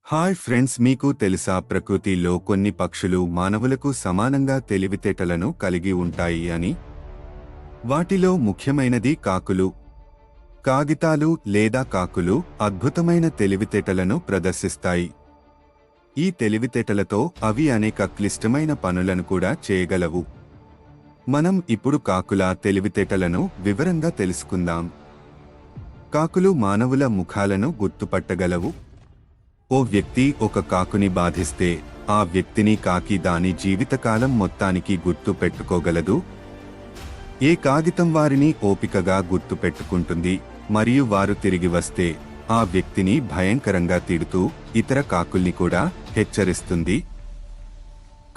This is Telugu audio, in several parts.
హాయ్ ఫ్రెండ్స్, మీకు తెలుసా ప్రకృతిలో కొన్ని పక్షులు మానవులకు సమానంగా తెలివితేటలను కలిగి ఉంటాయి అని? వాటిలో ముఖ్యమైనది కాకులు. కాగితాలు లేదా కాకులు అద్భుతమైన తెలివితేటలను ప్రదర్శిస్తాయి. ఈ తెలివితేటలతో అవి అనేక క్లిష్టమైన పనులను కూడా చేయగలవు. మనం ఇప్పుడు కాకుల తెలివితేటలను వివరంగా తెలుసుకుందాం. కాకులు మానవుల ముఖాలను గుర్తుపట్టగలవు. ఓ వ్యక్తి ఒక కాకుని బాధిస్తే ఆ వ్యక్తిని కాకి దాని జీవితకాలం మొత్తానికి గుర్తు పెట్టుకోగలదు. ఏ కాగితం వారిని ఓపికగా గుర్తు పెట్టుకుంటుంది మరియు వారు తిరిగి వస్తే ఆ వ్యక్తిని భయంకరంగా తిడుతూ ఇతర కాకుల్ని కూడా హెచ్చరిస్తుంది.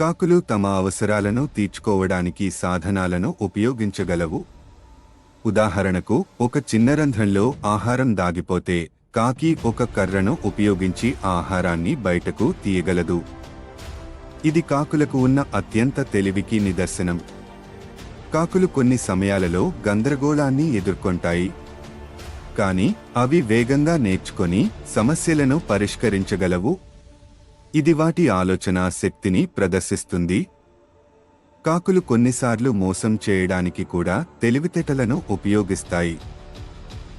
కాకులు తమ అవసరాలను తీర్చుకోవడానికి సాధనాలను ఉపయోగించగలవు. ఉదాహరణకు, ఒక చిన్న రంధ్రంలో ఆహారం దాగిపోతే కాకి ఒక కర్రను ఉపయోగించి ఆహారాన్ని బయటకు తీయగలదు. ఇది కాకులకు ఉన్న అత్యంత తెలివికి నిదర్శనం. కాకులు కొన్ని సమయాలలో గందరగోళాన్ని ఎదుర్కొంటాయి, కానీ అవి వేగంగా నేర్చుకొని సమస్యలను పరిష్కరించగలవు. ఇది వాటి ఆలోచనా శక్తిని ప్రదర్శిస్తుంది. కాకులు కొన్నిసార్లు మోసం చేయడానికి కూడా తెలివితేటలను ఉపయోగిస్తాయి.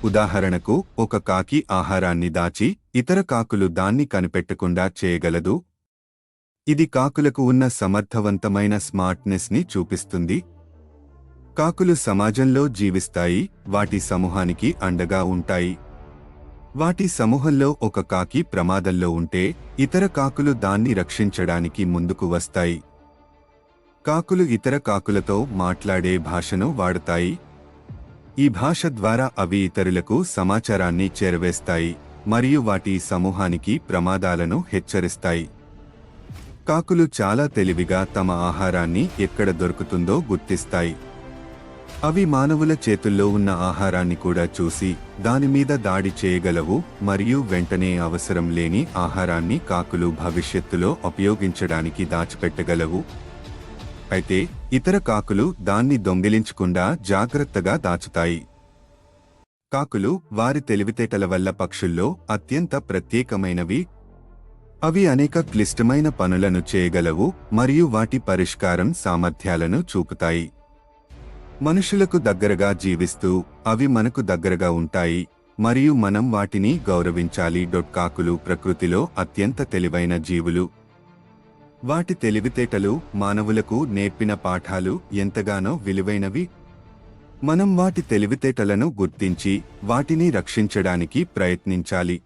ఉదాహరణకు, ఒక కాకి ఆహారాన్ని దాచి ఇతర కాకులు దాన్ని కనిపెట్టకుండా చేయగలదు. ఇది కాకులకు ఉన్న సమర్థవంతమైన స్మార్ట్నెస్ని చూపిస్తుంది. కాకులు సమాజంలో జీవిస్తాయి, వాటి సమూహానికి అండగా ఉంటాయి. వాటి సమూహంలో ఒక కాకి ప్రమాదంలో ఉంటే ఇతర కాకులు దాన్ని రక్షించడానికి ముందుకు వస్తాయి. కాకులు ఇతర కాకులతో మాట్లాడే భాషను వాడతాయి. ఈ భాష ద్వారా అవి ఇతరులకు సమాచారాన్ని చేరవేస్తాయి మరియు వాటి సమూహానికి ప్రమాదాలను హెచ్చరిస్తాయి. కాకులు చాలా తెలివిగా తమ ఆహారాన్ని ఎక్కడ దొరుకుతుందో గుర్తిస్తాయి. అవి మానవుల చేతుల్లో ఉన్న ఆహారాన్ని కూడా చూసి దానిమీద దాడి చేయగలవు మరియు వెంటనే అవసరం లేని ఆహారాన్ని కాకులు భవిష్యత్తులో ఉపయోగించడానికి దాచిపెట్టగలవు. అయితే ఇతర కాకులు దాన్ని దొంగిలించకుండా జాగ్రత్తగా దాచుతాయి. కాకులు వారి తెలివితేటల వల్ల పక్షుల్లో అత్యంత ప్రత్యేకమైనవి. అవి అనేక క్లిష్టమైన పనులను చేయగలవు మరియు వాటి పరిష్కారం సామర్థ్యాలను చూపుతాయి. మనుషులకు దగ్గరగా జీవిస్తూ అవి మనకు దగ్గరగా ఉంటాయి మరియు మనం వాటిని గౌరవించాలి. కాకులు ప్రకృతిలో అత్యంత తెలివైన జీవులు. వాటి తెలివితేటలు మానవులకు నేర్పిన పాఠాలు ఎంతగానో విలువైనవి. మనం వాటి తెలివితేటలను గుర్తించి వాటిని రక్షించడానికి ప్రయత్నించాలి.